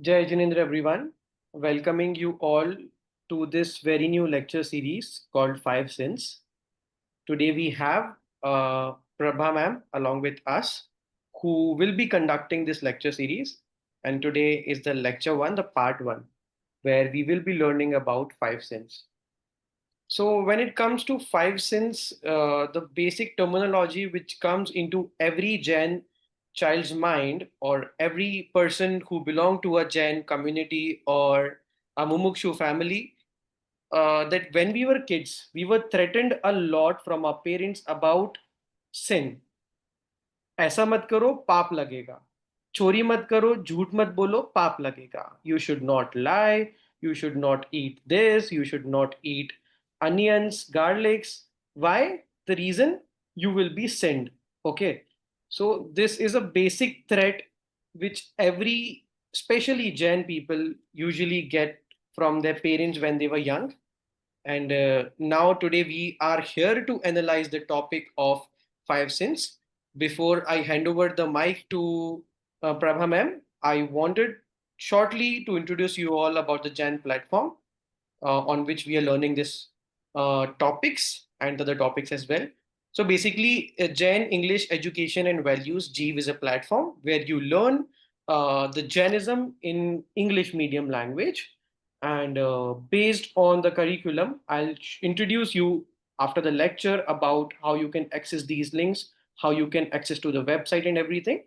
Jai Jinendra, everyone. Welcoming you all to this very new lecture series called Five Sins. Today we have Prabha ma'am along with us who will be conducting this lecture series. And today is the lecture one, the part one, where we will be learning about five sins. So, when it comes to five sins, the basic terminology which comes into every Jain child's mind or every person who belong to a Jain community or a Mumukshu family, that when we were kids, we were threatened a lot from our parents about sin. ऐसा मत करो पाप लगेगा चोरी मत करो झूठ मत बोलो पाप लगेगा you should not lie you should not eat this you should not eat onions garlics why the reason you will be sinned okay so this is a basic threat which every especially Jain people usually get from their parents when they were young and now today we are here to analyze the topic of five sins. Before I hand over the mic to Prabha ma'am, I wanted shortly to introduce you all about the Jan platform on which we are learning this topics and other topics as well. So basically, Jain English Education and Values Jeev is a platform where you learn the Jainism in English medium language. And based on the curriculum, I'll introduce you after the lecture about how you can access these links, how you can access to the website and everything.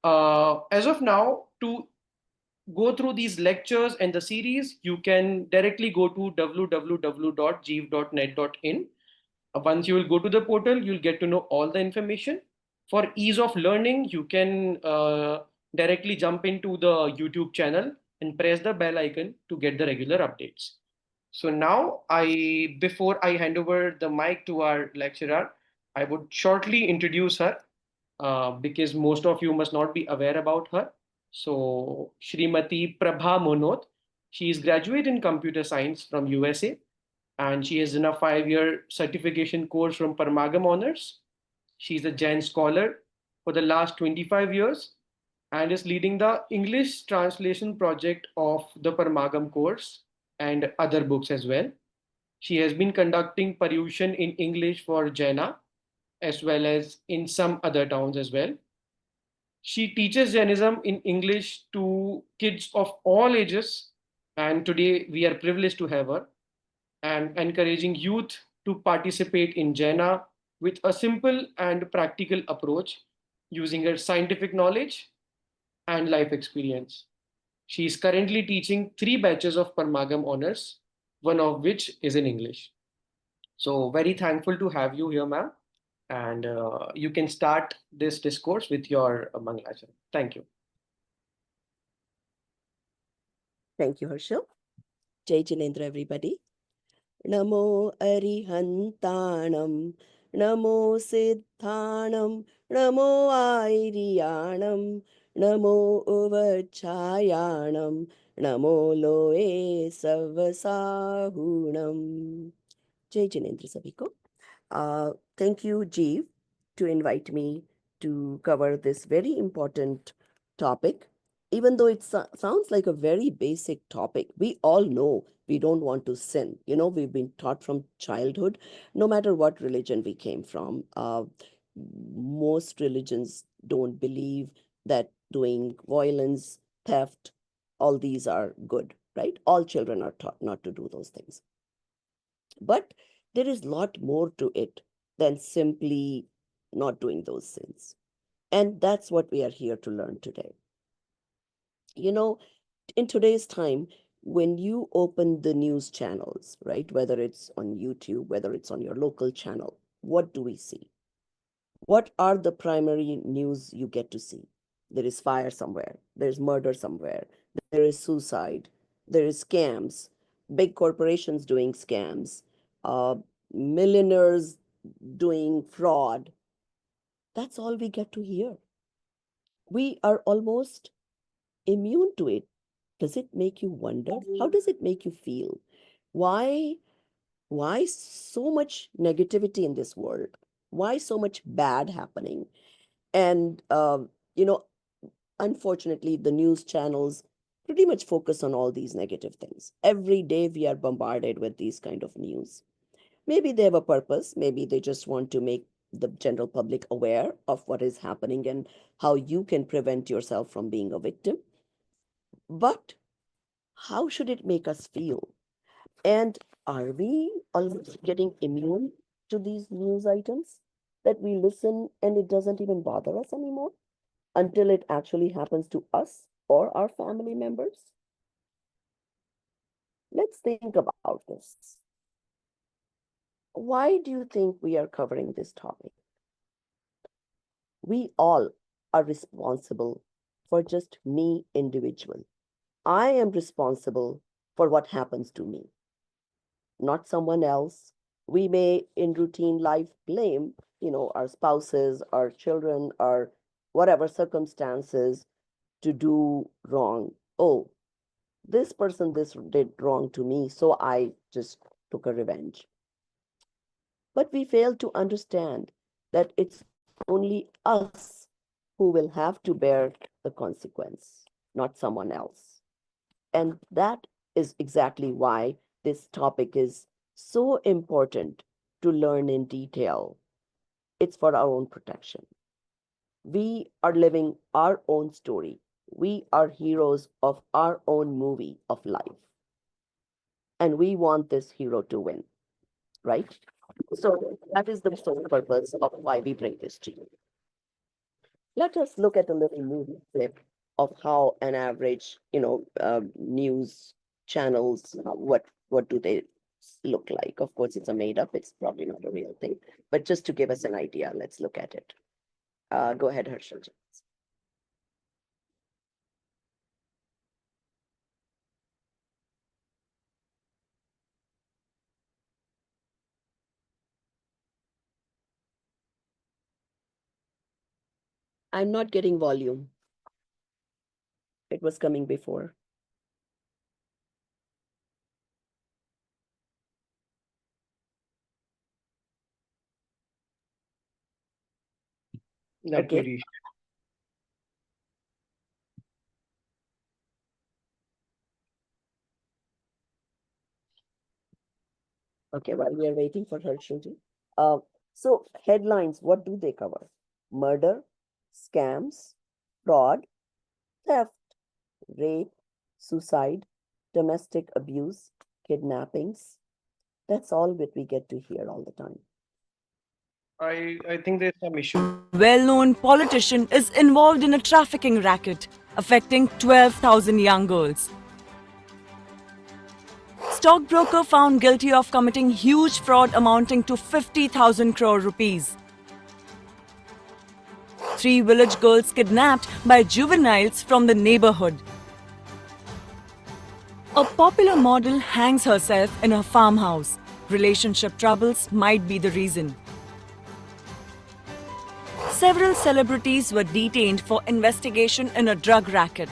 As of now, to go through these lectures and the series, you can directly go to www.jeev.net.in. Once you will go to the portal, you'll get to know all the information. For ease of learning, you can directly jump into the YouTube channel and press the bell icon to get the regular updates. So now before I hand over the mic to our lecturer, I would shortly introduce her because most of you must not be aware about her. So Shrimati Prabha Mohnot, she is graduate in computer science from USA and she has done a 5-year certification course from Parmagam Honors. She's a Jain scholar for the last 25 years and is leading the English translation project of the Parmagam course and other books as well. She has been conducting Paryushan in English for Jaina as well as in some other towns as well. She teaches Jainism in English to kids of all ages, and today we are privileged to have her and encouraging youth to participate in Jaina with a simple and practical approach using her scientific knowledge and life experience. She is currently teaching 3 batches of Parmagam honors, one of which is in English. So, very thankful to have you here, ma'am. And you can start this discourse with your Mangalachan. Thank you. Thank you, Harshal. Jai Jinendra, everybody. Namo Arihantanam, Namo Siddhanam, Namo Airiyanam, Namo Uvachayanam, Namo Loe Savasahunam. Jai Jinendra sabhi ko. Thank you, Jeev, to invite me to cover this very important topic. Even though it sounds like a very basic topic, we all know we don't want to sin. We've been taught from childhood, no matter what religion we came from. Most religions don't believe that doing violence, theft, all these are good, right? All children are taught not to do those things. But there is a lot more to it than simply not doing those sins. And that's what we are here to learn today. You know, in today's time, when you open the news channels, right, whether it's on YouTube, whether it's on your local channel, what do we see? What are the primary news you get to see? There is fire somewhere, there's murder somewhere, there is suicide, there is scams, big corporations doing scams, uh, millionaires doing fraud. That's all we get to hear. We are almost immune to it. Does it make you wonder? How does it make you feel? Why why so much negativity in this world? Why so much bad happening? And you know, unfortunately, the news channels pretty much focus on all these negative things. Every day we are bombarded with these kind of news. Maybe they have a purpose, maybe they just want to make the general public aware of what is happening and how you can prevent yourself from being a victim. But how should it make us feel? And are we almost getting immune to these news items that we listen and it doesn't even bother us anymore until it actually happens to us or our family members? Let's think about this. Why do you think we are covering this topic? We all are responsible for just me individual. I am responsible for what happens to me, not someone else. We may in routine life blame, our spouses, our children, or whatever circumstances to do wrong. Oh, this person this did wrong to me, so I just took a revenge. But we fail to understand that it's only us who will have to bear the consequence, not someone else. And that is exactly why this topic is so important to learn in detail. It's for our own protection. We are living our own story. We are heroes of our own movie of life. And we want this hero to win, right? So that is the sole purpose of why we bring this to you. Let us look at a little movie clip of how an average, news channels, what do they look like? Of course, it's a made up. It's probably not a real thing, but just to give us an idea, let's look at it. Go ahead, Harshal. I'm not getting volume. It was coming before. Let me Okay. read. Okay. While we are waiting for Harshal. Uh, so headlines, what do they cover? Murder, scams, fraud, theft, rape, suicide, domestic abuse, kidnappings. That's all that we get to hear all the time. I think there's some issue. A well known politician is involved in a trafficking racket affecting 12,000 young girls. Stockbroker found guilty of committing huge fraud amounting to 50,000 crore rupees. 3 village girls kidnapped by juveniles from the neighborhood. A popular model hangs herself in her farmhouse. Relationship troubles might be the reason. Several celebrities were detained for investigation in a drug racket.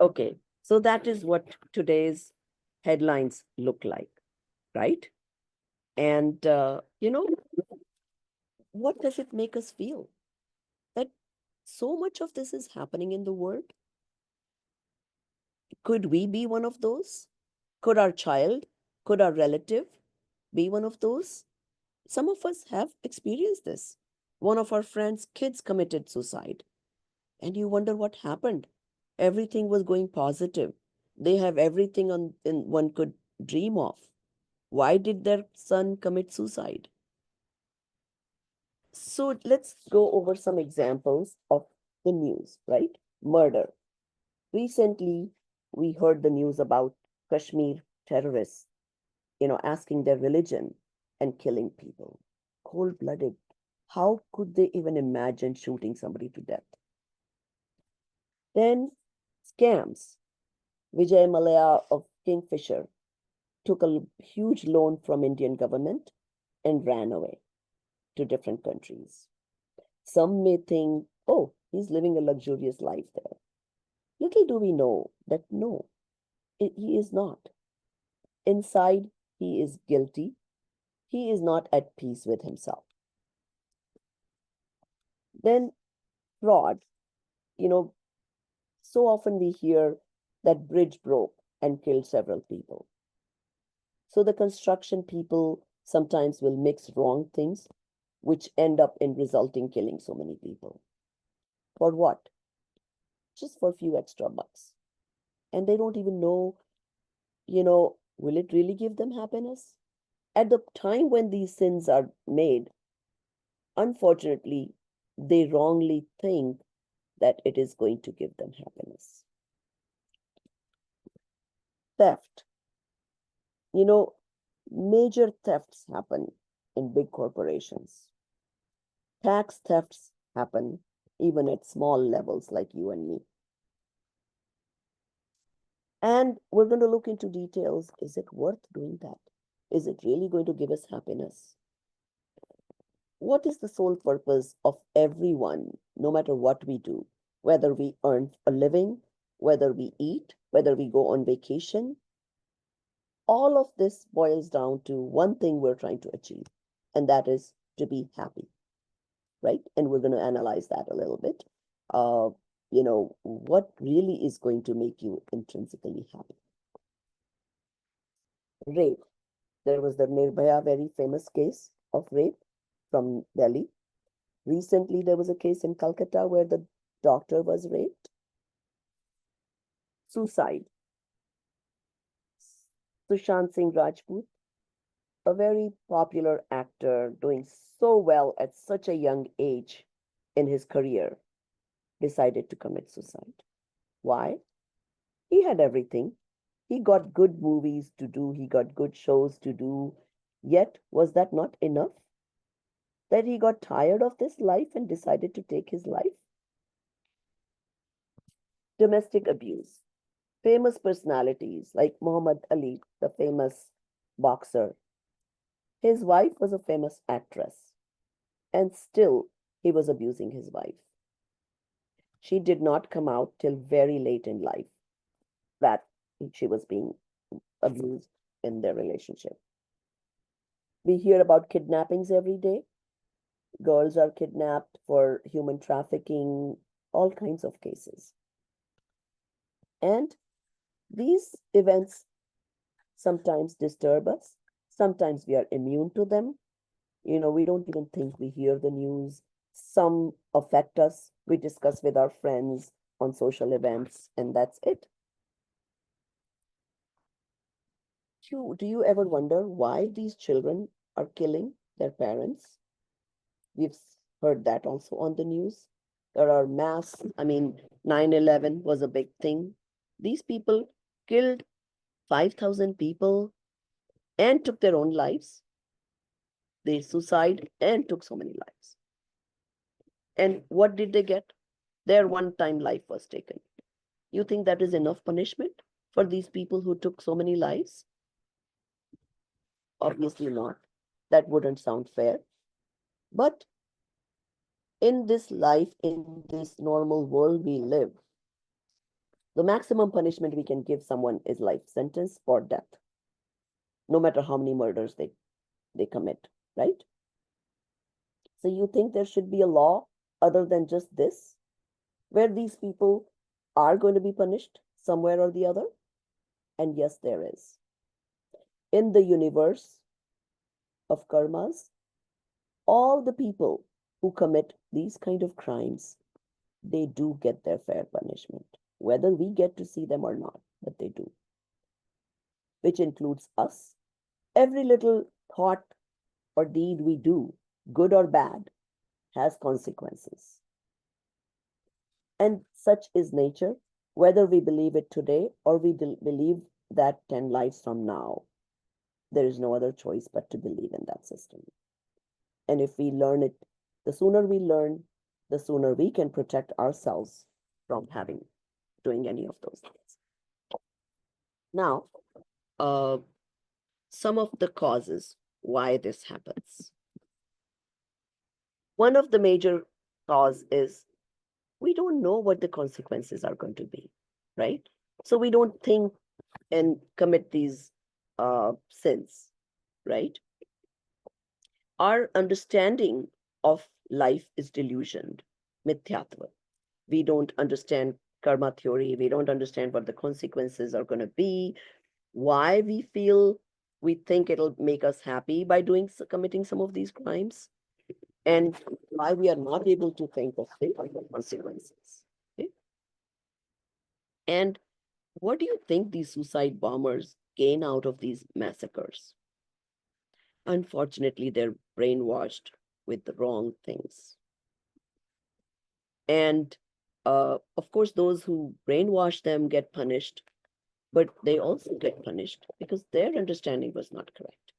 Okay, so that is what today's headlines look like, right? And, what does it make us feel? That so much of this is happening in the world? Could we be one of those? Could our child, could our relative be one of those? Some of us have experienced this. One of our friends' kids committed suicide, and you wonder what happened. Everything was going positive. They have everything on in one could dream of. Why did their son commit suicide? So let's go over some examples of the news, right? Murder. Recently, we heard the news about Kashmir terrorists, asking their religion and killing people. Cold blooded. How could they even imagine shooting somebody to death? Then, scams. Vijay Malaya of Kingfisher took a huge loan from Indian government and ran away to different countries. Some may think, oh, he's living a luxurious life there. Little do we know that no, he is not. Inside, he is guilty. He is not at peace with himself. Then fraud, you know, so often we hear that bridge broke and killed several people. So the construction people sometimes will mix wrong things, which end up in resulting killing so many people. For what? Just for a few extra bucks. And they don't even know, will it really give them happiness? At the time when these sins are made, unfortunately, they wrongly think that it is going to give them happiness. Theft. Major thefts happen in big corporations. Tax thefts happen even at small levels like you and me. And we're going to look into details. Is it worth doing that? Is it really going to give us happiness? What is the sole purpose of everyone, no matter what we do, whether we earn a living, whether we eat, whether we go on vacation? All of this boils down to one thing we're trying to achieve, and that is to be happy, right? And we're going to analyze that a little bit. What really is going to make you intrinsically happy? Rape. There was the Nirbhaya, very famous case of rape from Delhi. Recently, there was a case in Calcutta where the doctor was raped. Suicide. Sushant Singh Rajput, a very popular actor doing so well at such a young age in his career, decided to commit suicide. Why? He had everything. He got good movies to do, he got good shows to do. Yet, was that not enough? That he got tired of this life and decided to take his life? Domestic abuse. Famous personalities like Muhammad Ali, the famous boxer. His wife was a famous actress, and still he was abusing his wife. She did not come out till very late in life that she was being abused in their relationship. We hear about kidnappings every day. Girls are kidnapped for human trafficking, all kinds of cases. And these events sometimes disturb us. Sometimes we are immune to them. We don't even think we hear the news. Some affect us. We discuss with our friends on social events, and that's it. Do you ever wonder why these children are killing their parents? We've heard that also on the news. There are 9/11 was a big thing. These people killed 5,000 people and took their own lives. They suicide and took so many lives. And what did they get? Their one-time life was taken. You think that is enough punishment for these people who took so many lives? Obviously not. That wouldn't sound fair. But in this life, in this normal world we live, the maximum punishment we can give someone is life sentence or death, no matter how many murders they commit, right? So you think there should be a law other than just this, where these people are going to be punished somewhere or the other? And yes, there is. In the universe of karmas, all the people who commit these kind of crimes, they do get their fair punishment, whether we get to see them or not, but they do, which includes us. Every little thought or deed we do, good or bad, has consequences. And such is nature, whether we believe it today or we believe that 10 lives from now. There is no other choice but to believe in that system. And if we learn it, the sooner we learn, the sooner we can protect ourselves from doing any of those things. Now, some of the causes why this happens. One of the major cause is we don't know what the consequences are going to be, right? So we don't think and commit these sins, right? Our understanding of life is delusioned. mithyatva. We don't understand karma theory. We don't understand what the consequences are going to be, why we think it'll make us happy by committing some of these crimes, and why we are not able to think of the consequences. Okay? And what do you think these suicide bombers gain out of these massacres? Unfortunately, they're brainwashed with the wrong things. And of course, those who brainwash them get punished, but they also get punished because their understanding was not correct.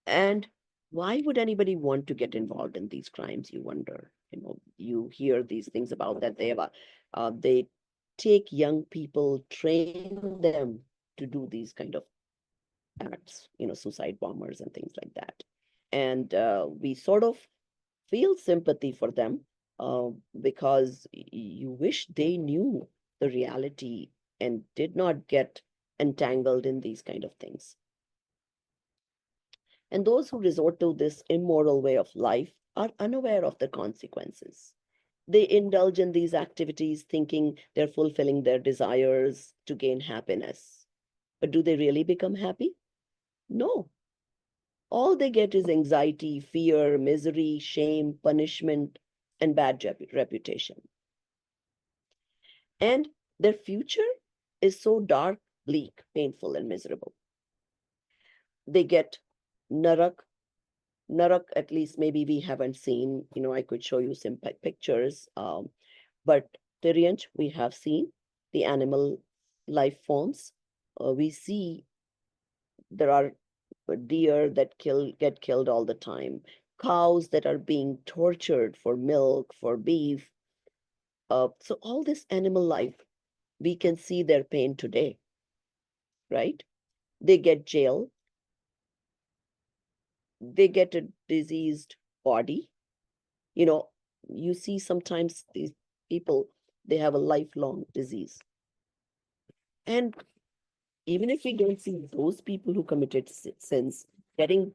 And why would anybody want to get involved in these crimes? You wonder. You hear these things about that they take young people, train them to do these kind of acts, suicide bombers and things like that. And we sort of feel sympathy for them because you wish they knew the reality and did not get entangled in these kind of things. And those who resort to this immoral way of life are unaware of the consequences. They indulge in these activities thinking they're fulfilling their desires to gain happiness. But do they really become happy? No. All they get is anxiety, fear, misery, shame, punishment, and bad reputation. And their future is so dark, bleak, painful, and miserable. They get narak. Narak, at least maybe we haven't seen, I could show you some pictures, but Tiryanch, we have seen the animal life forms. We see there are deer that get killed all the time, cows that are being tortured for milk, for beef. So all this animal life, we can see their pain today, right? They get jail, they get a diseased body. You see sometimes these people, they have a lifelong disease. And even if we don't see those people who committed sins getting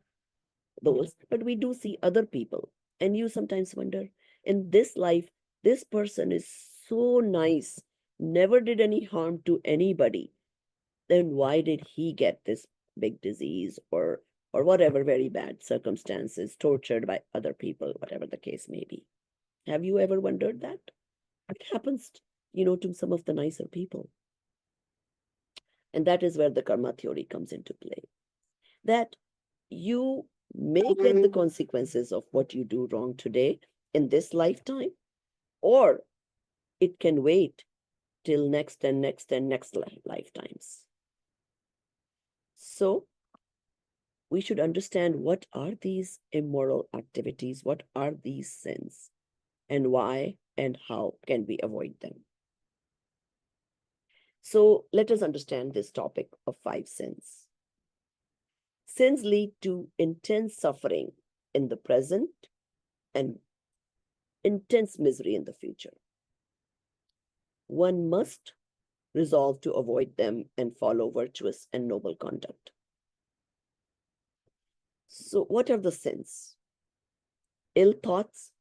those, but we do see other people. And you sometimes wonder, in this life, this person is so nice, never did any harm to anybody. Then why did he get this big disease or whatever very bad circumstances, tortured by other people, whatever the case may be? Have you ever wondered that? It happens, to some of the nicer people. And that is where the karma theory comes into play. That you may get the consequences of what you do wrong today in this lifetime, or it can wait till next and next and next lifetimes. So we should understand what are these immoral activities, what are these sins, and why and how can we avoid them. So let us understand this topic of 5 sins. Sins lead to intense suffering in the present and intense misery in the future. One must resolve to avoid them and follow virtuous and noble conduct. So, what are the sins? Ill thoughts,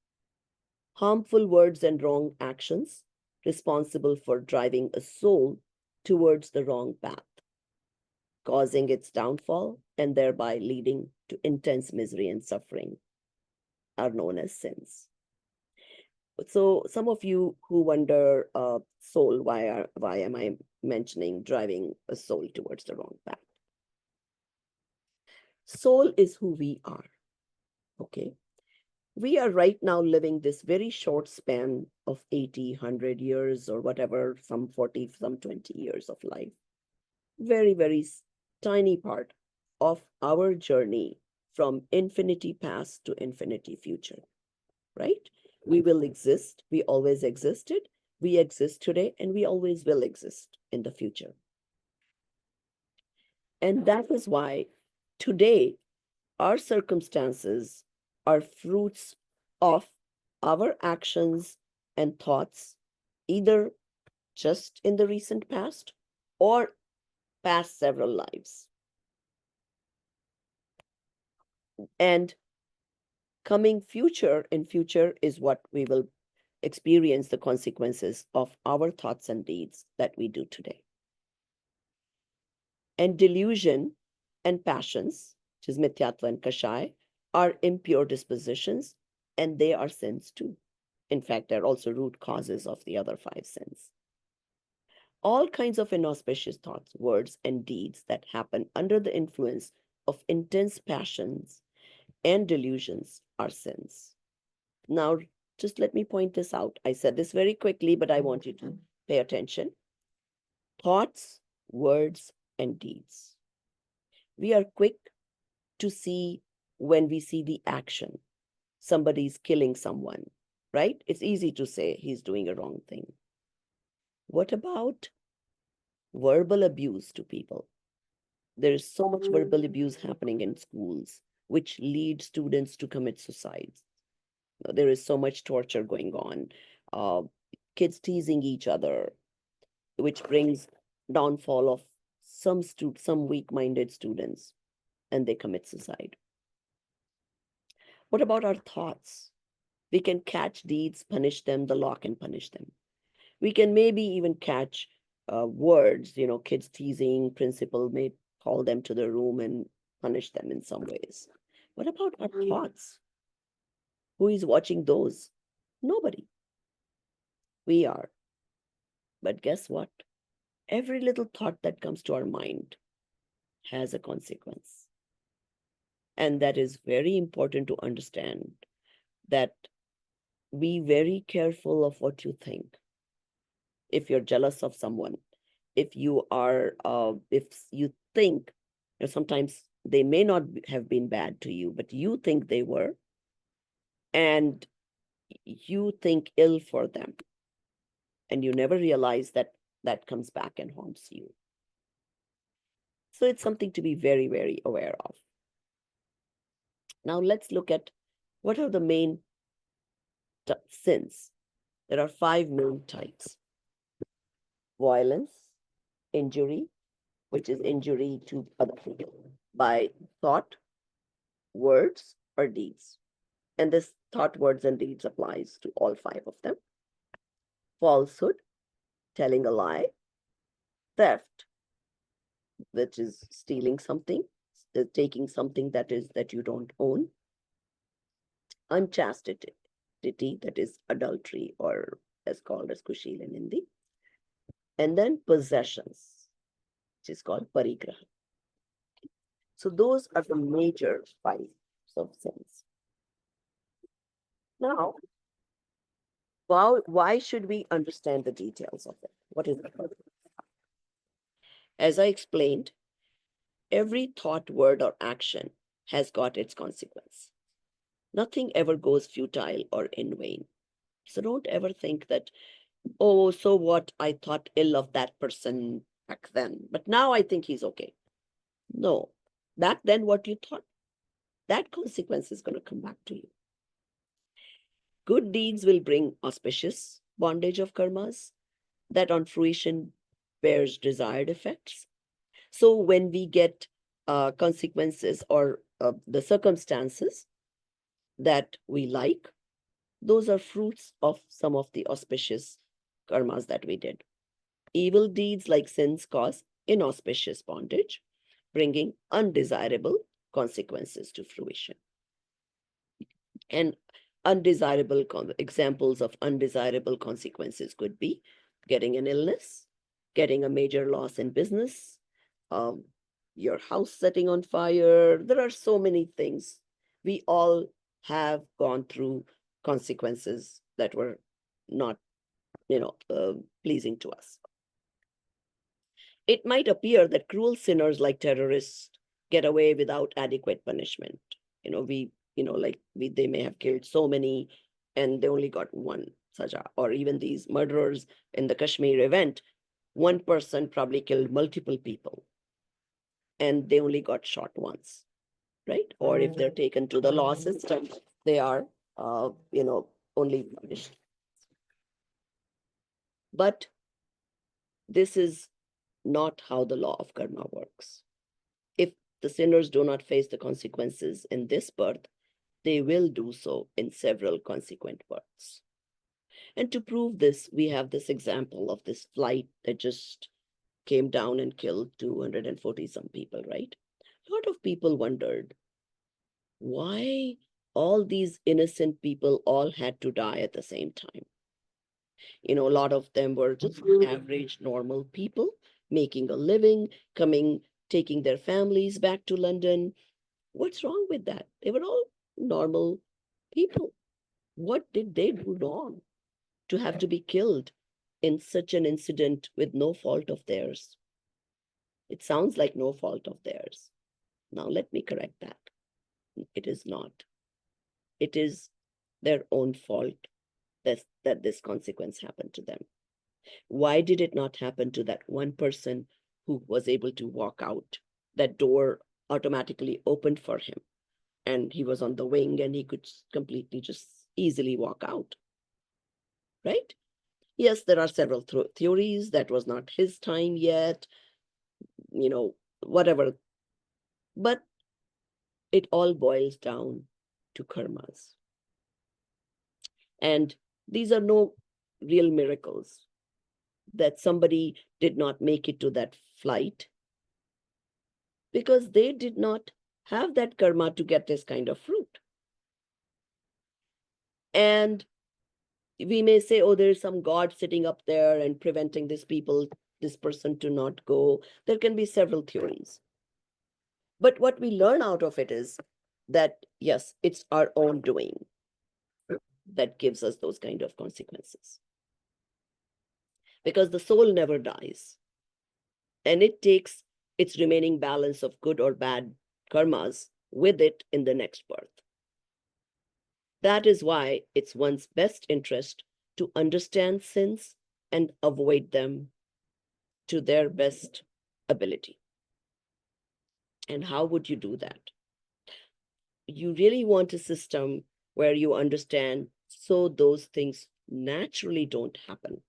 harmful words, and wrong actions responsible for driving a soul towards the wrong path, causing its downfall and thereby leading to intense misery and suffering, are known as sins. So some of you who wonder, soul, why am I mentioning driving a soul towards the wrong path? Soul is who we are. Okay. We are right now living this very short span of 80, 100 years or whatever, some 40, some 20 years of life. Very, very tiny part of our journey from infinity past to infinity future, right? We will exist. We always existed. We exist today, and we always will exist in the future. And that is why today our circumstances are fruits of our actions and thoughts, either just in the recent past or past several lives. And in future is what we will experience the consequences of our thoughts and deeds that we do today. And delusion and passions, which is mithyatva and kashai, are impure dispositions, and they are sins too. In fact, they're also root causes of the other 5 sins. All kinds of inauspicious thoughts, words, and deeds that happen under the influence of intense passions and delusions are sins. Now, just let me point this out. I said this very quickly, but I want you to pay attention. Thoughts, words, and deeds. We are quick to see when we see the action. Somebody's killing someone, right? It's easy to say he's doing a wrong thing. What about verbal abuse to people? There is so much verbal abuse happening in schools, which lead students to commit suicides. There is so much torture going on. Kids teasing each other, which brings downfall of some weak-minded students, and they commit suicide. What about our thoughts? We can catch deeds, punish them, the law can punish them. We can maybe even catch words, kids teasing, principal may call them to the room and punish them in some ways. What about our thoughts? Who is watching those? Nobody. We are. But guess what? Every little thought that comes to our mind has a consequence. And that is very important to understand, that be very careful of what you think. If you're jealous of someone, if you think, sometimes they may not have been bad to you, but you think they were, and you think ill for them, and you never realize that that comes back and haunts you. So it's something to be very, very aware of. Now let's look at what are the main sins. There are 5 main types. Violence, injury, which is injury to other people by thought, words, or deeds. And this thought, words, and deeds applies to all 5 of them. Falsehood, telling a lie. Theft, which is stealing something, taking something that you don't own. Unchastity, that is adultery, or as called as kushil in Hindi. And then possessions, which is called parigraha. So those are the major 5 of sins. Now, why should we understand the details of it? What is the purpose? As I explained, every thought, word, or action has got its consequence. Nothing ever goes futile or in vain. So don't ever think that, oh, so what? I thought ill of that person back then, but now I think he's okay. No, back then what you thought, that consequence is going to come back to you. Good deeds will bring auspicious bondage of karmas that on fruition bears desired effects. So when we get consequences or the circumstances that we like, those are fruits of some of the auspicious karmas that we did. Evil deeds like sins cause inauspicious bondage, bringing undesirable consequences to fruition. And examples of undesirable consequences could be getting an illness, getting a major loss in business, your house setting on fire. There are so many things. We all have gone through consequences that were not, pleasing to us. It might appear that cruel sinners like terrorists get away without adequate punishment. They may have killed so many and they only got one saja. Or even these murderers in the Kashmir event, one person probably killed multiple people and they only got shot once, right? Or if they're taken to the law system, they are, only punished. But this is not how the law of karma works. If the sinners do not face the consequences in this birth, they will do so in several consequent births. And to prove this, we have this example of this flight that just came down and killed 240 some people, right? A lot of people wondered why all these innocent people all had to die at the same time. A lot of them were just average, normal people making a living, taking their families back to London. What's wrong with that? They were all normal people. What did they do wrong to have to be killed in such an incident with no fault of theirs? It sounds like no fault of theirs. Now, let me correct that. It is not. It is their own fault that this consequence happened to them. Why did it not happen to that one person who was able to walk out? That door automatically opened for him, and he was on the wing and he could completely just easily walk out, right? Yes, there are several theories. That was not his time yet, whatever. But it all boils down to karmas. And these are no real miracles that somebody did not make it to that flight because they did not have that karma to get this kind of fruit. And we may say, oh, there's some God sitting up there and preventing this person to not go. There can be several theories. But what we learn out of it is that, yes, it's our own doing that gives us those kind of consequences. Because the soul never dies. And it takes its remaining balance of good or bad karmas with it in the next birth. That is why it's one's best interest to understand sins and avoid them to their best ability. And how would you do that? You really want a system where you understand so those things naturally don't happen.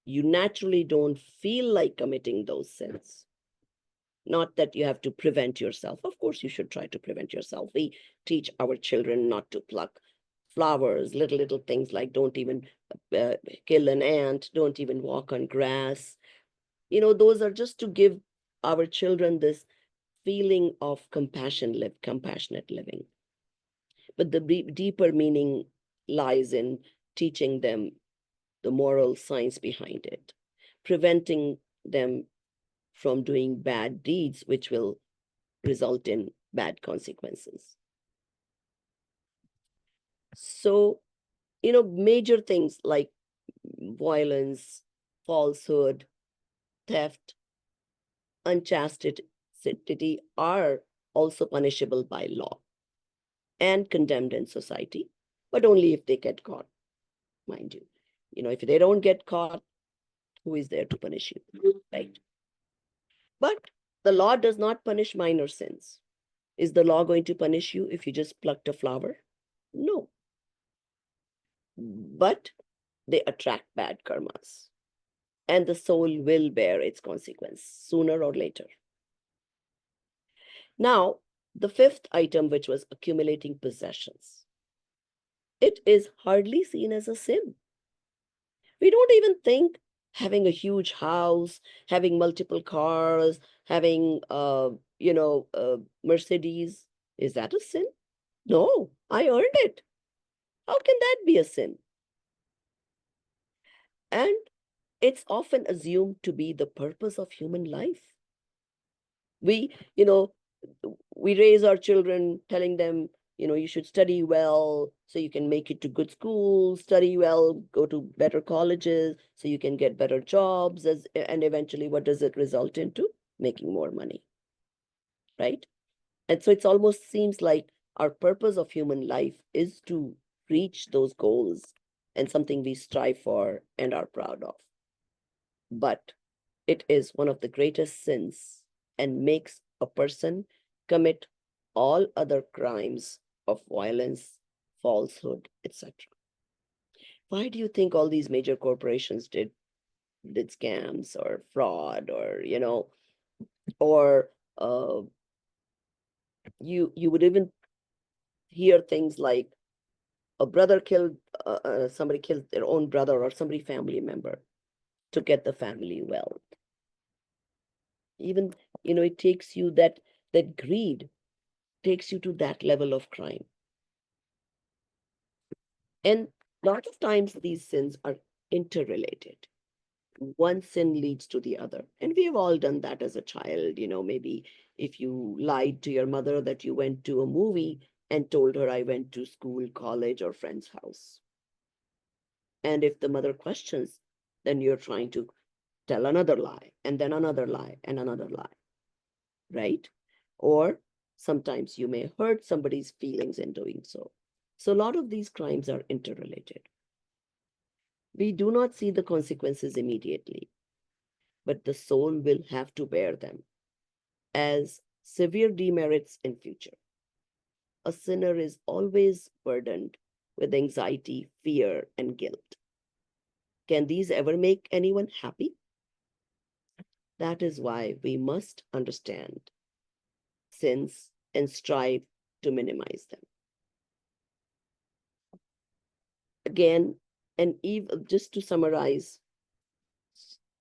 You naturally don't feel like committing those sins. Not that you have to prevent yourself. Of course, you should try to prevent yourself. We teach our children not to pluck flowers, little things like don't even kill an ant, don't even walk on grass. Those are just to give our children this feeling of compassionate living. But the deeper meaning lies in teaching them the moral science behind it, preventing them from doing bad deeds, which will result in bad consequences. So, major things like violence, falsehood, theft, unchastity are also punishable by law and condemned in society, but only if they get caught, mind you. If they don't get caught, who is there to punish you, right? But the law does not punish minor sins. Is the law going to punish you if you just plucked a flower? No. But they attract bad karmas, and the soul will bear its consequence sooner or later. Now, the fifth item, which was accumulating possessions, it is hardly seen as a sin. We don't even think having a huge house, having multiple cars, having Mercedes, is that a sin? No, I earned it. How can that be a sin? And it's often assumed to be the purpose of human life. We, we raise our children telling them, you should study well so you can make it to good schools, study well, go to better colleges so you can get better jobs, and eventually what does it result into? Making more money, right? And so it almost seems like our purpose of human life is to reach those goals and something we strive for and are proud of. But it is one of the greatest sins and makes a person commit all other crimes of violence, falsehood, etc. Why do you think all these major corporations did scams or fraud, or or you would even hear things like a brother killed, somebody killed their own brother or somebody family member to get the family wealth. Even, it takes you that greed takes you to that level of crime. And a lot of times these sins are interrelated. One sin leads to the other. And we have all done that as a child. Maybe if you lied to your mother that you went to a movie and told her I went to school, college, or friend's house. And if the mother questions, then you're trying to tell another lie, and then another lie, and another lie, right? Or sometimes you may hurt somebody's feelings in doing so. So a lot of these crimes are interrelated. We do not see the consequences immediately, but the soul will have to bear them as severe demerits in future. A sinner is always burdened with anxiety, fear, and guilt. Can these ever make anyone happy? That is why we must understand sins and strive to minimize them. Again, just to summarize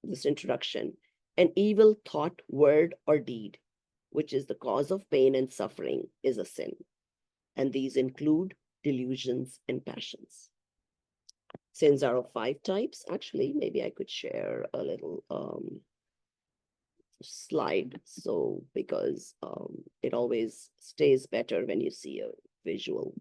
this introduction, an evil thought, word, or deed, which is the cause of pain and suffering, is a sin. And these include delusions and passions. Sins are of 5 types. Actually, maybe I could share a little slide, so because it always stays better when you see a visual.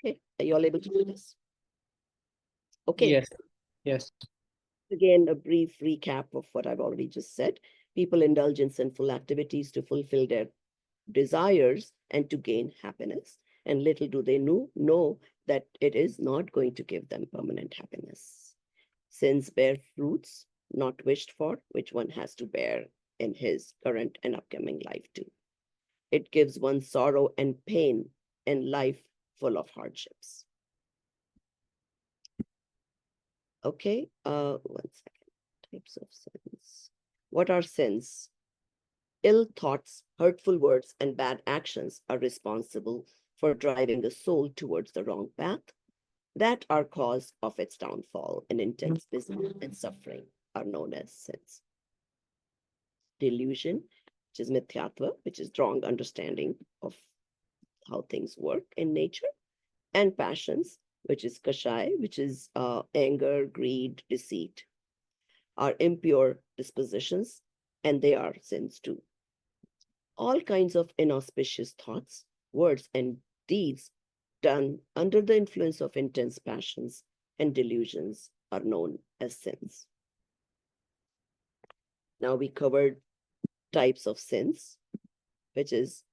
Okay, are you all able to do this? Okay. Yes. Yes. Again, a brief recap of what I've already just said. People indulge in sinful activities to fulfill their desires and to gain happiness. And little do they know that it is not going to give them permanent happiness. Sins bear fruits not wished for, which one has to bear in his current and upcoming life too. It gives one sorrow and pain and life full of hardships. Okay, 1 second. Types of sins. What are sins? Ill thoughts, hurtful words, and bad actions are responsible for driving the soul towards the wrong path. That are cause of its downfall, and intense misery and suffering are known as sins. Delusion, which is mithyatva, which is wrong understanding of how things work in nature, and passions, which is kashai, which is anger, greed, deceit, are impure dispositions, and they are sins too. All kinds of inauspicious thoughts, words, and deeds done under the influence of intense passions and delusions are known as sins. Now we covered types of sins, which is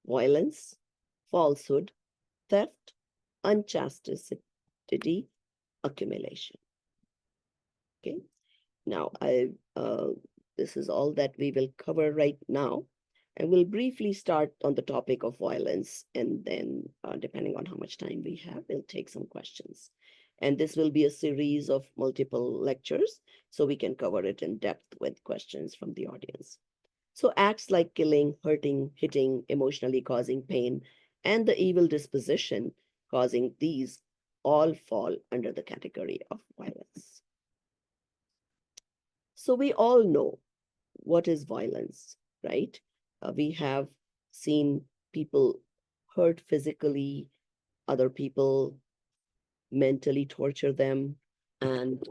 violence, falsehood, theft, unchastity, accumulation. Okay. Now, this is all that we will cover right now. And we'll briefly start on the topic of violence. And then, depending on how much time we have, we'll take some questions. And this will be a series of multiple lectures, so we can cover it in depth with questions from the audience. So acts like killing, hurting, hitting, emotionally causing pain, and the evil disposition causing these all fall under the category of violence. So we all know what is violence, right? We have seen people hurt physically, other people mentally torture them, and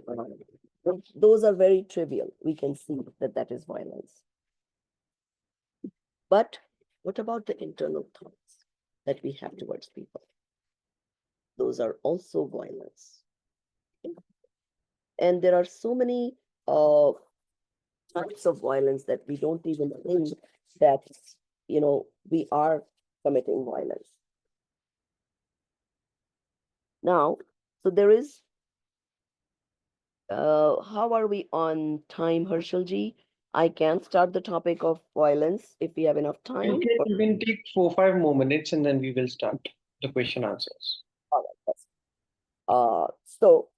those are very trivial. We can see that that is violence. But what about the internal thoughts that we have towards people? Those are also violence. Okay? And there are so many types of violence that we don't even think that, we are committing violence. Now, so there is, how are we on time, Harshalji? I can start the topic of violence if we have enough You time. can even take 4 5 more minutes and then we will start the question answers. All right, so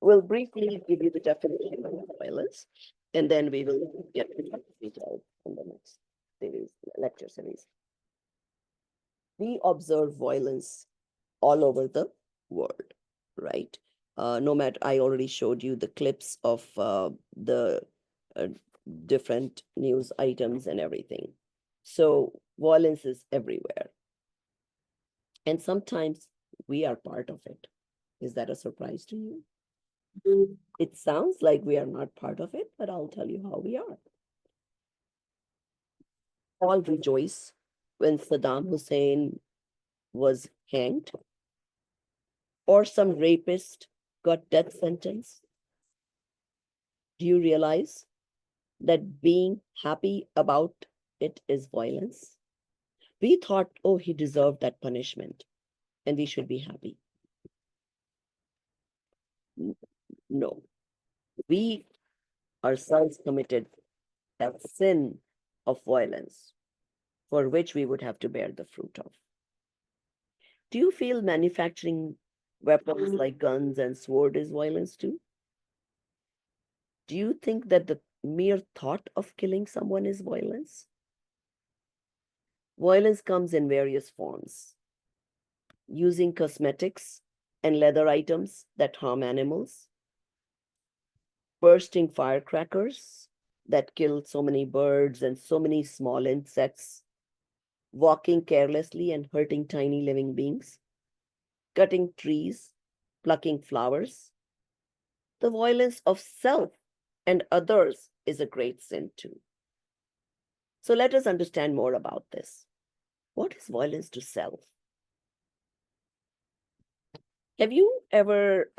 we'll briefly give you the definition of violence, and then we will get into detail in the next lecture series. We observe violence all over the world, right? No matter, I already showed you the clips of the uh, different news items and everything. So violence is everywhere. And sometimes we are part of it. Is that a surprise to you? It sounds like we are not part of it, but I'll tell you how we are. All rejoice when Saddam Hussein was hanged or some rapist got death sentence. Do you realize that being happy about it is violence? We thought, oh, he deserved that punishment and we should be happy. No, we ourselves committed a sin of violence for which we would have to bear the fruit of. Do you feel manufacturing weapons like guns and sword is violence too? Do you think that the mere thought of killing someone is violence? Violence comes in various forms. Using cosmetics and leather items that harm animals, bursting firecrackers that kill so many birds and so many small insects, walking carelessly and hurting tiny living beings, cutting trees, plucking flowers. The violence of self and others is a great sin too. So let us understand more about this. What is violence to self? Have you ever,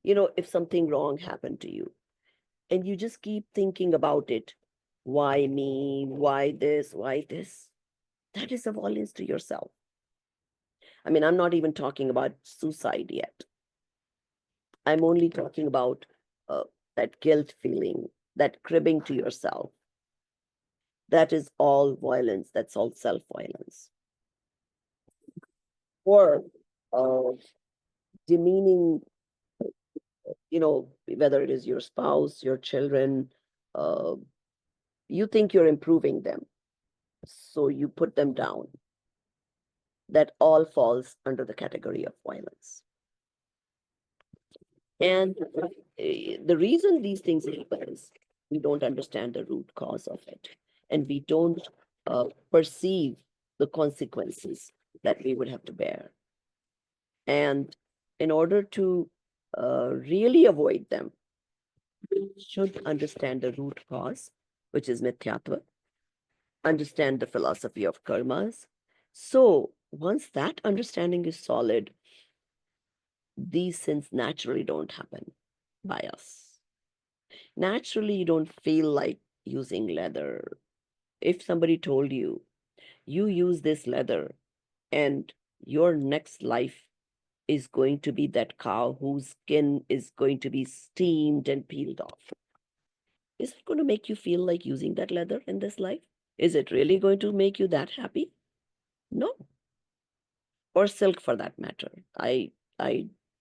if something wrong happened to you and you just keep thinking about it, why me? Why this? Why this? That is a violence to yourself. I mean, I'm not even talking about suicide yet. I'm only talking about that guilt feeling, that cribbing to yourself. That is all violence. That's all self-violence. Or demeaning, whether it is your spouse, your children, you think you're improving them, so you put them down. That all falls under the category of violence. And the reason these things happen is we don't understand the root cause of it, and we don't perceive the consequences that we would have to bear. And in order to really avoid them, we should understand the root cause, which is mithyatva, understand the philosophy of karmas. So once that understanding is solid, these sins naturally don't happen by us. Naturally, you don't feel like using leather. If somebody told you, you use this leather and your next life is going to be that cow whose skin is going to be steamed and peeled off, is it going to make you feel like using that leather in this life? Is it really going to make you that happy? No. Or silk for that matter. I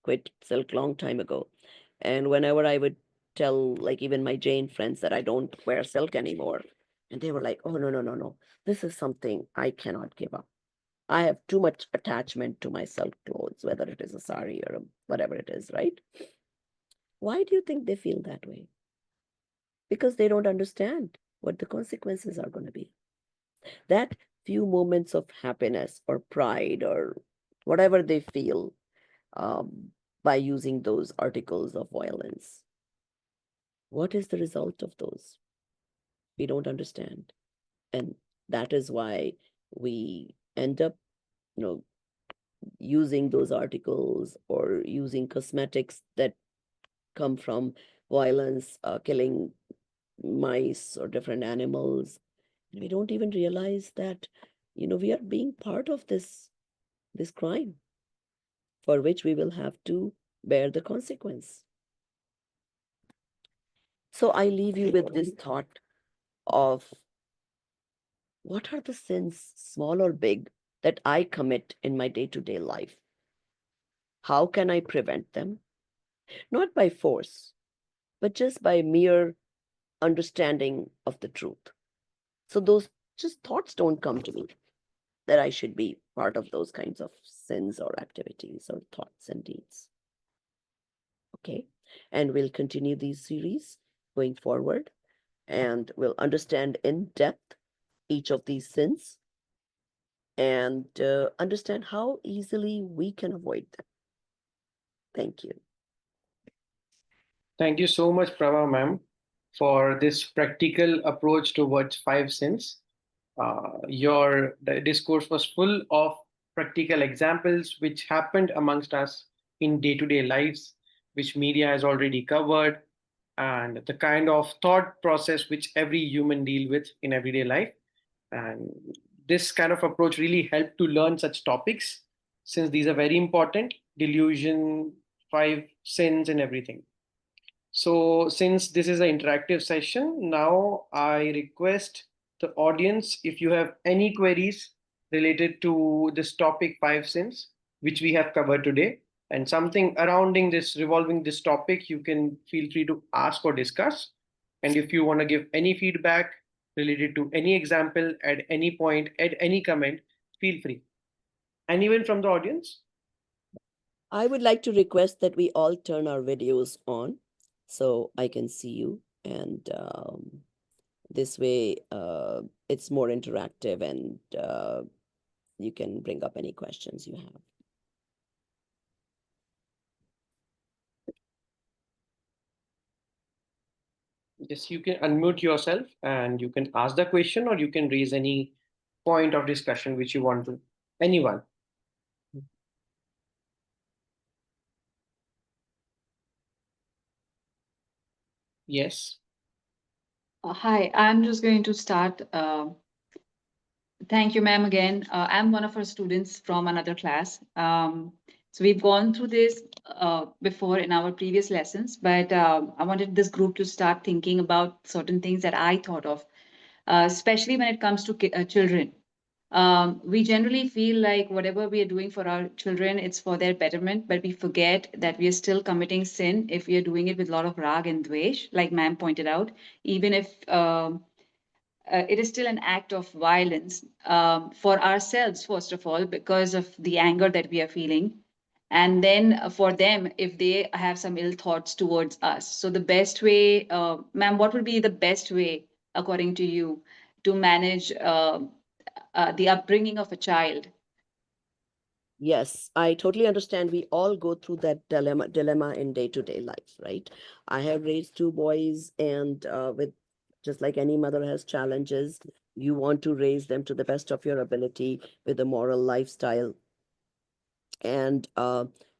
quit silk long time ago. And whenever I would tell like even my Jain friends that I don't wear silk anymore, and they were like, oh no, no, no, no. This is something I cannot give up. I have too much attachment to my silk clothes, whether it is a sari or whatever it is, right? Why do you think they feel that way? Because they don't understand what the consequences are going to be. That few moments of happiness or pride or whatever they feel by using those articles of violence, what is the result of those? We don't understand. And that is why we end up, using those articles or using cosmetics that come from violence, killing mice or different animals. We don't even realize that, we are being part of this crime for which we will have to bear the consequence. So I leave you with this thought of what are the sins, small or big, that I commit in my day-to-day life? How can I prevent them? Not by force, but just by mere understanding of the truth. So those just thoughts don't come to me that I should be part of those kinds of sins or activities or thoughts and deeds. Okay. And we'll continue these series going forward, and we'll understand in depth each of these sins and understand how easily we can avoid them. Thank you. Thank you so much, Prabha ma'am, for this practical approach towards five sins. Your discourse was full of practical examples which happened amongst us in day-to-day lives, which media has already covered, and the kind of thought process which every human deal with in everyday life. And this kind of approach really helped to learn such topics since these are very important: delusion, five sins, and everything. So, since this is an interactive session, now I request the audience if you have any queries related to this topic, five sins, which we have covered today, and something surrounding this, revolving this topic, you can feel free to ask or discuss. And if you want to give any feedback related to any example at any point, add any comment, feel free. Anyone from the audience? I would like to request that we all turn our videos on so I can see you. And this way, it's more interactive, and you can bring up any questions you have. Yes, you can unmute yourself and you can ask the question or you can raise any point of discussion which you want to. Anyone? Yes. Hi, I'm just going to start. Thank you, ma'am, again. I'm one of our students from another class. So we've gone through this before in our previous lessons, but I wanted this group to start thinking about certain things that I thought of, especially when it comes to children. We generally feel like whatever we are doing for our children, it's for their betterment, but we forget that we are still committing sin if we are doing it with a lot of rag and dvesh, like ma'am pointed out, even if it is still an act of violence for ourselves, first of all, because of the anger that we are feeling. And then for them, if they have some ill thoughts towards us. So, the best way, ma'am, what would be the best way, according to you, to manage the upbringing of a child? Yes, I totally understand. We all go through that dilemma in day-to-day life, right? I have raised two boys, and with just like any mother has challenges, you want to raise them to the best of your ability with a moral lifestyle. And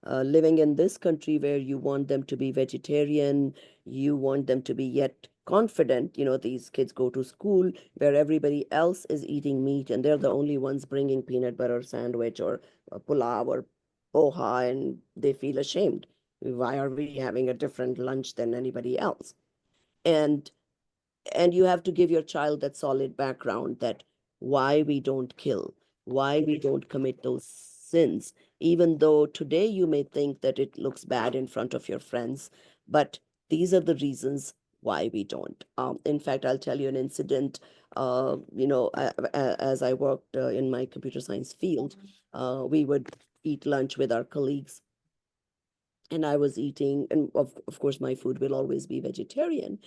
living in this country where you want them to be vegetarian, you want them to be yet confident. These kids go to school where everybody else is eating meat, and they're the only ones bringing peanut butter sandwich or pulao or poha, and they feel ashamed. Why are we having a different lunch than anybody else? And you have to give your child that solid background, that why we don't kill, why we don't commit those sins, even though today you may think that it looks bad in front of your friends, but these are the reasons why we don't. In fact, I'll tell you an incident. As I worked in my computer science field, we would eat lunch with our colleagues, and I was eating, and of course my food will always be vegetarian.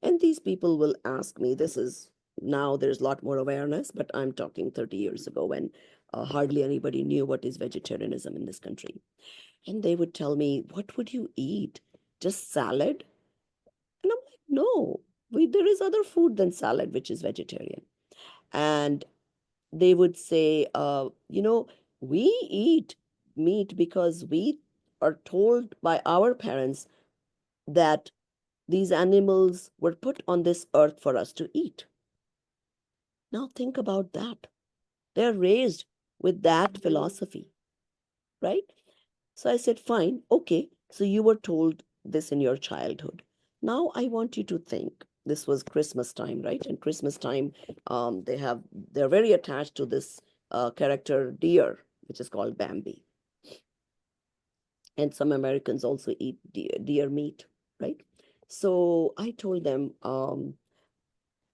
And these people will ask me, this is now there's a lot more awareness, but I'm talking 30 years ago when hardly anybody knew what is vegetarianism in this country. And they would tell me, what would you eat? Just salad? And I'm like, no, there is other food than salad, which is vegetarian. And they would say, we eat meat because we are told by our parents that these animals were put on this earth for us to eat. Now think about that. They're raised with that philosophy, right? So I said, fine, okay. So you were told this in your childhood. Now I want you to think, this was Christmas time, right? And Christmas time, they're very attached to this character deer, which is called Bambi. And some Americans also eat deer meat, right? So I told them,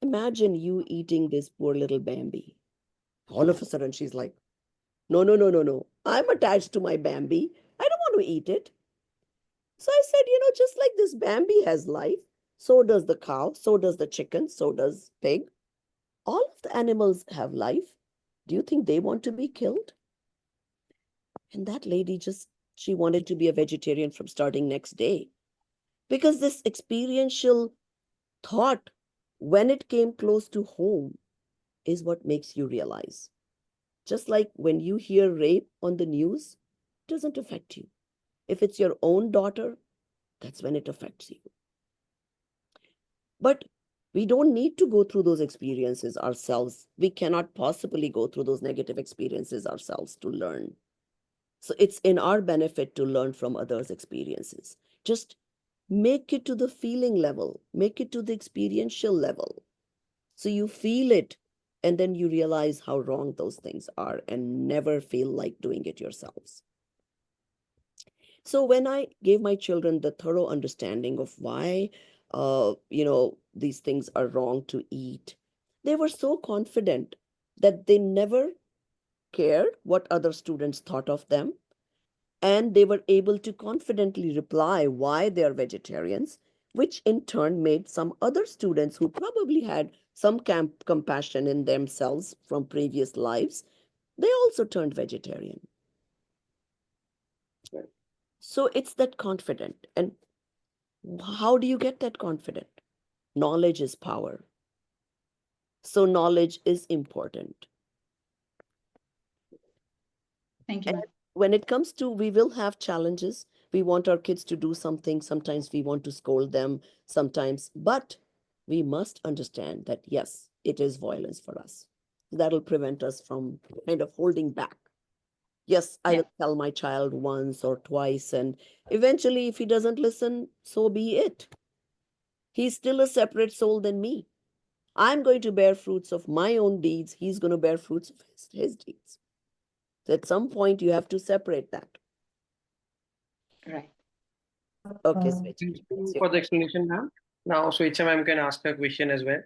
imagine you eating this poor little Bambi. All of a sudden, she's like, no, no, no, no, no. I'm attached to my Bambi. I don't want to eat it. So I said, just like this Bambi has life, so does the cow, so does the chicken, so does pig. All of the animals have life. Do you think they want to be killed? And that lady she wanted to be a vegetarian from starting next day. Because this experiential thought, when it came close to home, is what makes you realize. Just like when you hear rape on the news, it doesn't affect you. If it's your own daughter, that's when it affects you. But we don't need to go through those experiences ourselves. We cannot possibly go through those negative experiences ourselves to learn. So it's in our benefit to learn from others' experiences. Just make it to the feeling level, make it to the experiential level. So you feel it, and then you realize how wrong those things are and never feel like doing it yourselves. So when I gave my children the thorough understanding of why, these things are wrong to eat, they were so confident that they never cared what other students thought of them. And they were able to confidently reply why they are vegetarians, which in turn made some other students who probably had some compassion in themselves from previous lives, they also turned vegetarian. So it's that confident. And how do you get that confident? Knowledge is power. So knowledge is important. Thank you, And ma'am. when it comes to, we will have challenges. We want our kids to do something. Sometimes we want to scold them, sometimes, but we must understand that yes, it is violence for us. That'll prevent us from kind of holding back. Yes, I Yeah, will tell my child once or twice, and eventually, if he doesn't listen, so be it. He's still a separate soul than me. I'm going to bear fruits of my own deeds. He's going to bear fruits of his deeds. So at some point, you have to separate that. right. Okay, Thank Swechha. you for the explanation, ma'am. Now, Swechha ma'am can ask a question as well.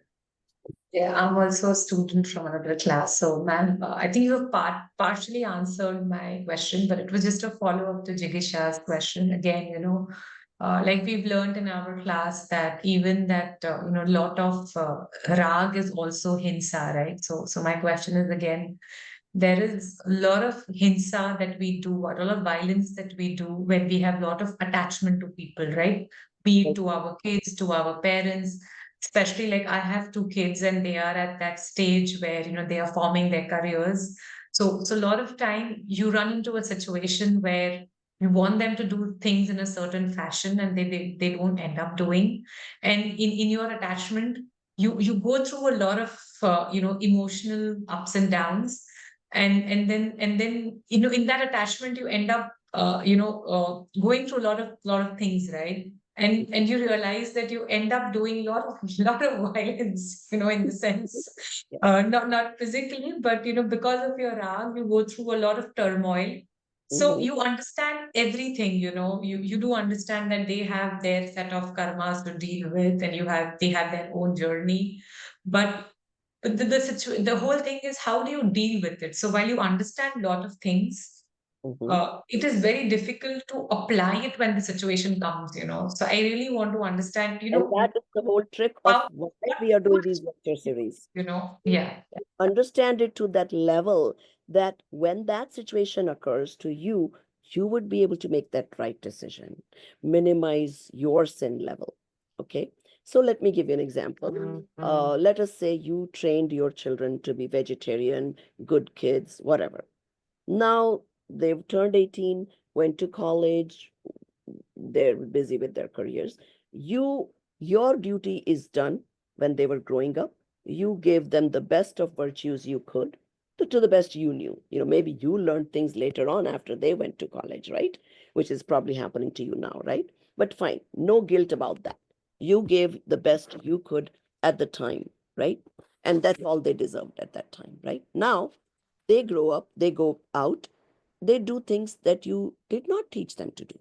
Yeah, I'm also a student from another class. So, ma'am, I think you have partially answered my question, but it was just a follow-up to Jigisha's question. Again, like we've learned in our class that even that, a lot of rag is also hinsa, right? So my question is again, there is a lot of hinsa that we do, or a lot of violence that we do when we have a lot of attachment to people, right? Be it to our kids, to our parents, especially like I have two kids and they are at that stage where, they are forming their careers. So a lot of time you run into a situation where you want them to do things in a certain fashion and they don't end up doing. And in your attachment, you go through a lot of, emotional ups and downs, and then in that attachment you end up going through a lot of things, right? And you realize that you end up doing a lot of lot of violence, in the sense, Yeah. not physically, but because of your rag you go through a lot of turmoil. So Mhm. you understand everything, you do understand that they have their set of karmas to deal with, and they have their own journey. But the whole thing is, how do you deal with it? So while you understand a lot of things, Mhm. it is very difficult to apply it when the situation comes. So I really want to understand, And that is the whole trick of how why what we are doing these tools, lecture series. yeah. Understand it to that level that when that situation occurs to you, you would be able to make that right decision, minimize your sin level. Okay. So let me give you an example. Let us say you trained your children to be vegetarian, good kids, whatever. Now they've turned 18, went to college, they're busy with their careers. Your duty is done. When they were growing up, you gave them the best of virtues you could, to the best you knew. Maybe you learned things later on after they went to college, right? Which is probably happening to you now, right? But fine, no guilt about that. You gave the best you could at the time, right? And that's all they deserved at that time, right? Now they grow up, they go out, they do things that you did not teach them to do.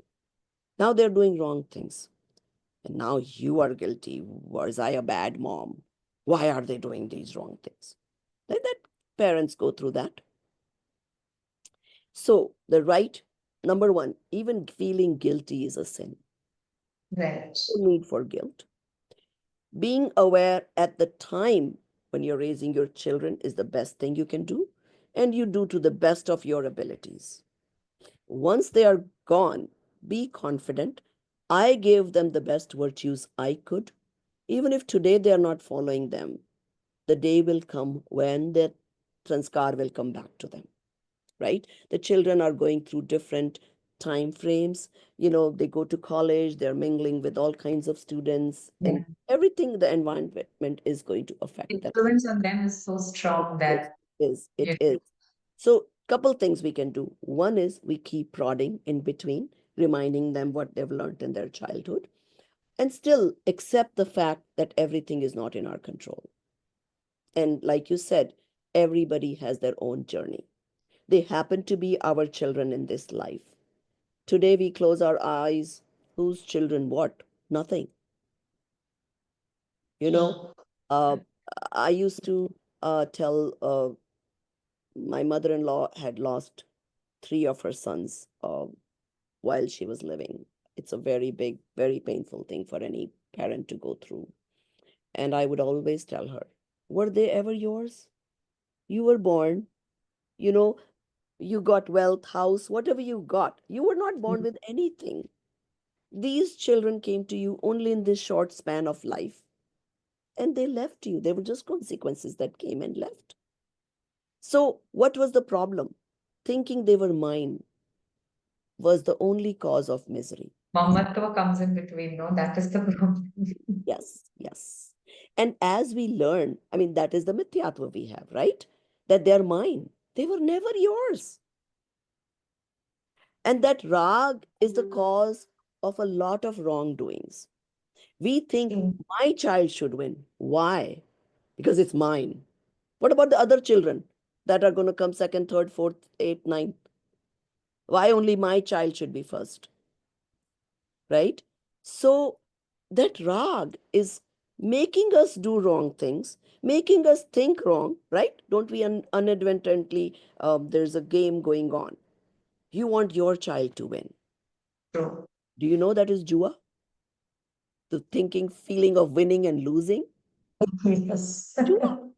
Now they're doing wrong things. And now you are guilty. Was I a bad mom? Why are they doing these wrong things? Let that parents go through that. So the right, number one, even feeling guilty is a sin. Right. No need for guilt. Being aware at the time when you're raising your children is the best thing you can do, and you do to the best of your abilities. Once they are gone, be confident. I gave them the best virtues I could. Even if today they are not following them, the day will come when the sanskar will come back to them, right? The children are going through different time frames. They go to college, they're mingling with all kinds of students, Yeah. and everything, the environment is going to affect them. Influence on them is so strong Yes, that it you is. So, couple things we can do. One is we keep prodding in between, reminding them what they've learned in their childhood, and still accept the fact that everything is not in our control. And like you said, everybody has their own journey. They happen to be our children in this life. Today we close our eyes. Whose children what? Nothing. You know, uh, I used to tell my mother in law had lost three of her sons while she was living. It's a very big, very painful thing for any parent to go through. And I would always tell her, were they ever yours? You were born, you know, you got wealth, house, whatever you got. You were not born with anything. These children came to you only in this short span of life, and they left you. They were just consequences that came and left. So, what was the problem? Thinking they were mine was the only cause of misery. Mamatva comes in between, no? That is the problem. Yes, yes. And as we learn, I mean, that is the mithyatva we have, right? That they're mine. They were never yours. And that rag is the cause of a lot of wrongdoings. We think my child should win. Why? Because it's mine. What about the other children that are going to come second, third, fourth, eighth, ninth? Why only my child should be first? Right? So that rag is making us do wrong things, making us think wrong, right? Don't we inadvertently, there's a game going on. You want your child to win. True. Do you know that is jua? The thinking, feeling of winning and losing? Yes. Jua,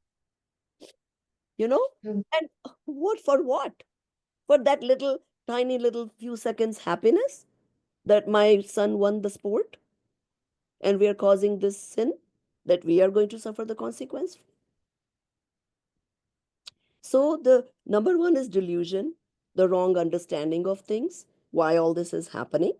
you know? True. And what for what? For that little, tiny little few seconds happiness that my son won the sport and we are causing this sin that we are going to suffer the consequence. So the number one is delusion, the wrong understanding of things, why all this is happening.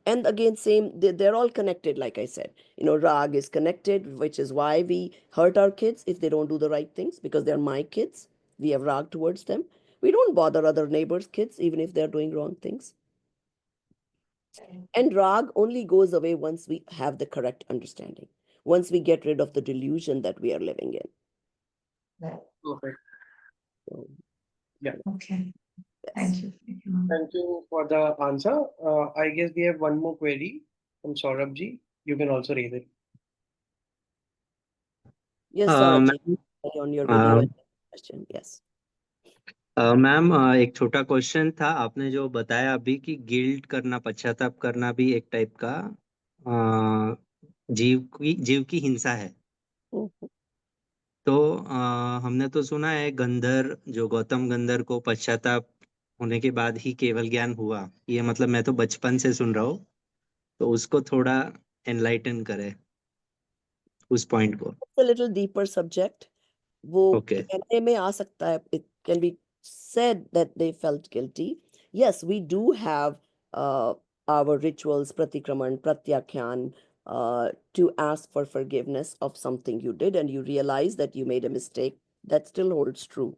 And again, same, they're all connected, like I said. Rag is connected, which is why we hurt our kids if they don't do the right things, because they're my kids. We have rag towards them. We don't bother other neighbors' kids, even if they're doing wrong things. And rag only goes away once we have the correct understanding, once we get rid of the delusion that we are living in. Right. Perfect. So, Yeah. Okay. yes. Thank you. Thank you for the answer. I guess we have one more query from Saurabh ji. You can also raise it. Yes, Saurabh, ma'am on your video and question. Yes. Ma'am एक छोटा question था। आपने जो बताया अभी कि guilt करना, पश्चाताप करना भी एक टाइप का जीव की हिंसा है। Mhm. तो हमने तो सुना है गंधर, जो गौतम गंधर को पश्चाताप होने के बाद ही केवल ज्ञान हुआ। ये मतलब मैं तो बचपन से सुन रहा हूँ, तो उसको थोड़ा एनलाइटन करे उस पॉइंट को। It's a little deeper subject. वो ओके कहने में आ सकता है, it can be said that they felt guilty. Yes, we do have our rituals, pratikraman, pratyakyan, to ask for forgiveness of something you did and you realize that you made a mistake. That still holds true.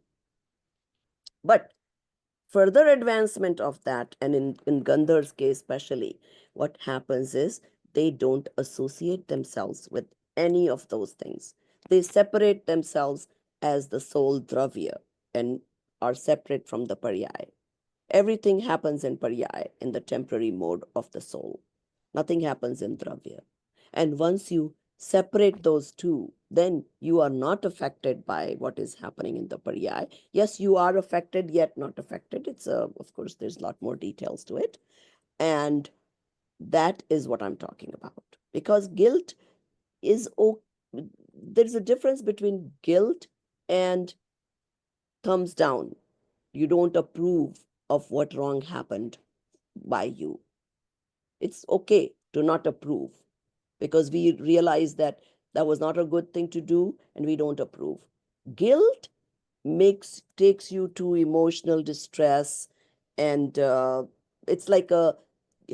But further advancement of that, and in Gandhar's case especially, what happens is they don't associate themselves with any of those things. They separate themselves as the soul dravya and are separate from the paryaya. Everything happens in paryaya, in the temporary mode of the soul. Nothing happens in dravya. And once you separate those two, then you are not affected by what is happening in the paryaya. Yes, you are affected, yet not affected. It's of course, there's a lot more details to it. And that is what I'm talking about. Because guilt is, there's a difference between guilt and thumbs down. You don't approve of what wrong happened by you. It's okay to not approve because we realize that that was not a good thing to do and we don't approve. Guilt takes you to emotional distress, and it's like a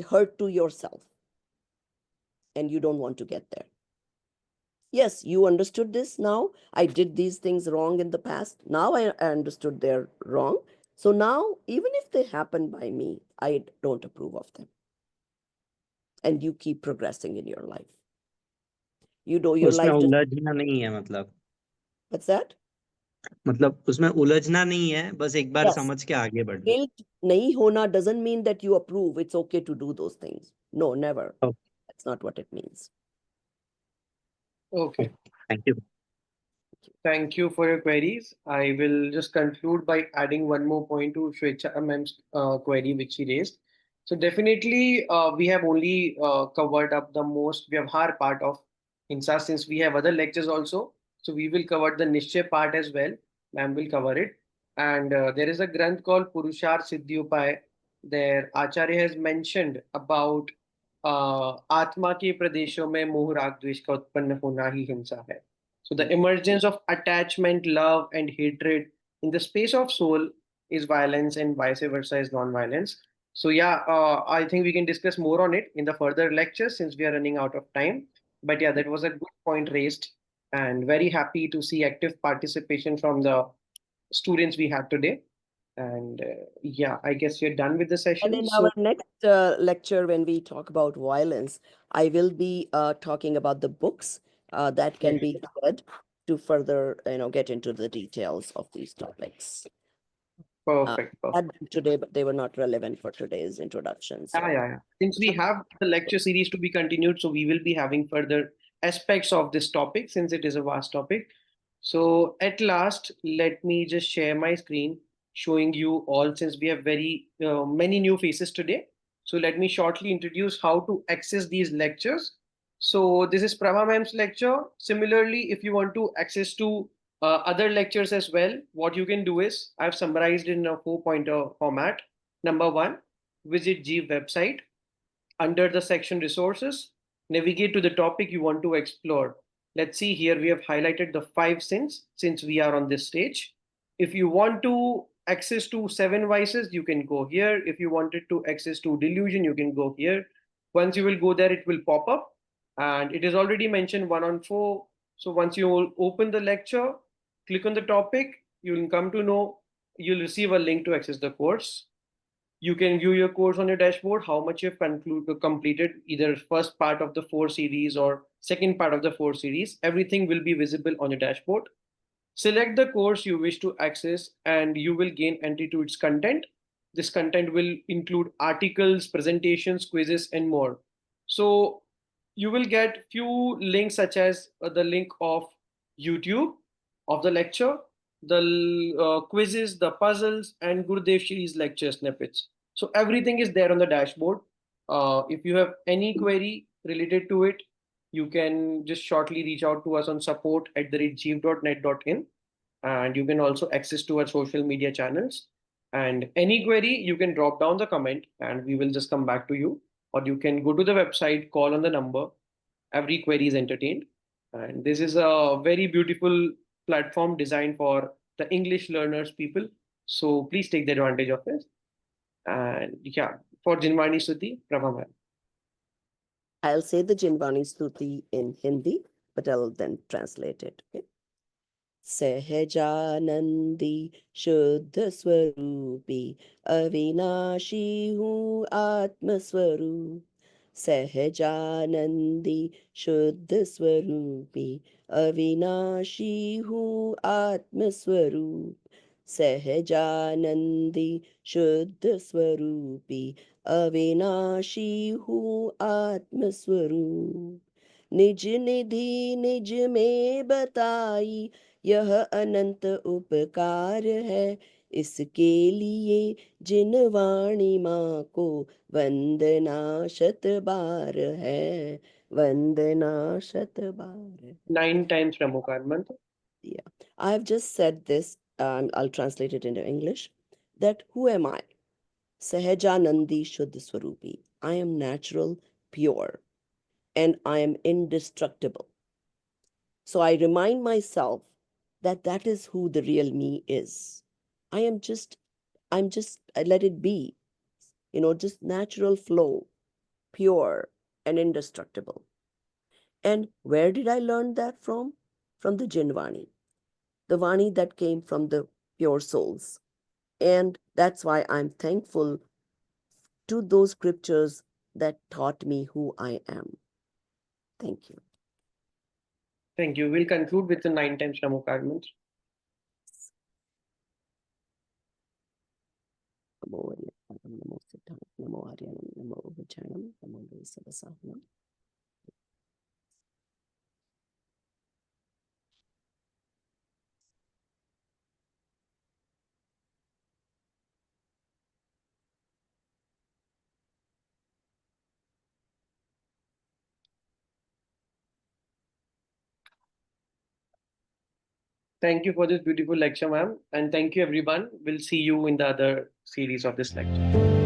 hurt to yourself, and you don't want to get there. Yes, you understood this now. I did these things wrong in the past. Now I understood they're wrong. So now, even if they happen by me, I don't approve of them. And you keep progressing in your life. You know, your उसमें life just, उलझना नहीं है मतलब what's that? मतलब उसमें उलझना नहीं है, बस एक बार Yes. समझ के आगे बढ़ना। Guilt nahi hona doesn't mean that you approve. It's okay to do those things. No, never. Okay, That's not what it means. Okay. thank you. Thank you for your queries. I will just conclude by adding one more point to Shwecha ma'am's query which she raised. So definitely, we have only covered up the most Vyavhar part of Hinsa, since we have other lectures also. So we will cover the Nishchay part as well. Ma'am will cover it. And there is a granth called Purushar Siddhyupay. There Acharya has mentioned about आत्मा के प्रदेशों में मोह राग द्वेष का उत्पन्न होना ही हिंसा है. So the emergence of attachment, love, and hatred in the space of soul is violence, and vice versa is non-violence. So yeah, I think we can discuss more on it in the further lectures since we are running out of time. But yeah, that was a good point raised, and very happy to see active participation from the students we have today. And yeah, I guess you're done with the And session. in So our next lecture, when we talk about violence, I will be talking about the books that can be read to further, get into the details of these topics. perfect, I perfect. had them today, but they were not relevant for today's introduction. So, Yeah. Since we have the lecture series to be continued, so we will be having further aspects of this topic since it is a vast topic. So at last, let me just share my screen showing you all, since we have very many new faces today. So let me shortly introduce how to access these lectures. So this is Prabha ma'am's lecture. Similarly, if you want to access to other lectures as well, what you can do is I've summarized in a 4-pointer format. Number one, visit Jeev website. Under the section resources, navigate to the topic you want to explore. Let's see here, we have highlighted the 5 sins since we are on this stage. If you want to access to 7 vices, you can go here. If you wanted to access to delusion, you can go here. Once you will go there, it will pop up, and it is already mentioned 1 on 4. So once you open the lecture, click on the topic, you will come to know, you'll receive a link to access the course. You can view your course on your dashboard, how much you've completed, either first part of the 4 series or second part of the 4 series. Everything will be visible on your dashboard. Select the course you wish to access and you will gain entry to its content. This content will include articles, presentations, quizzes, and more. So you will get few links such as the link of YouTube of the lecture, the quizzes, the puzzles, and Gurudev Shiri's lecture snippets. So everything is there on the dashboard. If you have any query related to it, you can just shortly reach out to us on support@jeev.net.in, and you can also access to our social media channels. And any query, you can drop down the comment and we will just come back to you. Or you can go to the website, call on the number. Every query is entertained. And this is a very beautiful platform designed for the English learners people. So please take the advantage of it. And yeah, for Jinwani Suti, Prabha ma'am. I'll say the Jinvani Stuti in Hindi, but I'll then translate it. Okay? सहजानंदी शुद्ध स्वरूपी अविनाशी हूँ आत्मस्वरूप सहजानंदी शुद्ध स्वरूपी अविनाशी हूँ आत्म स्वरूप, सहजानंदी शुद्ध स्वरूपी अविनाशी हूँ आत्म स्वरूप, निज निधि निज में बताई यह अनंत उपकार है, इसके लिए जिन वाणी माँ को वंदना शत बार है, वंदना शत बार है. 9 times Pramukar mantra. Yeah, I've just said this, I'll translate it into English, that who am I? Sahajanandi Shuddha Swarupi. I am natural, pure, and I am indestructible. So I remind myself that that is who the real me is. I am just, I let it be, just natural flow, pure and indestructible. And where did I learn that from? From the Jinvani, the Vani that came from the pure souls. And that's why I'm thankful to those scriptures that taught me who I am. Thank you. Thank you. We'll conclude with the 9 times Pramukar mantra. Namo Varyaparam, Namo Siddham, Namo Aryanam, Namo Vijayam, Namo Vasavasahanam. Thank you for this beautiful lecture, ma'am. And thank you, everyone. We'll see you in the other series of this lecture.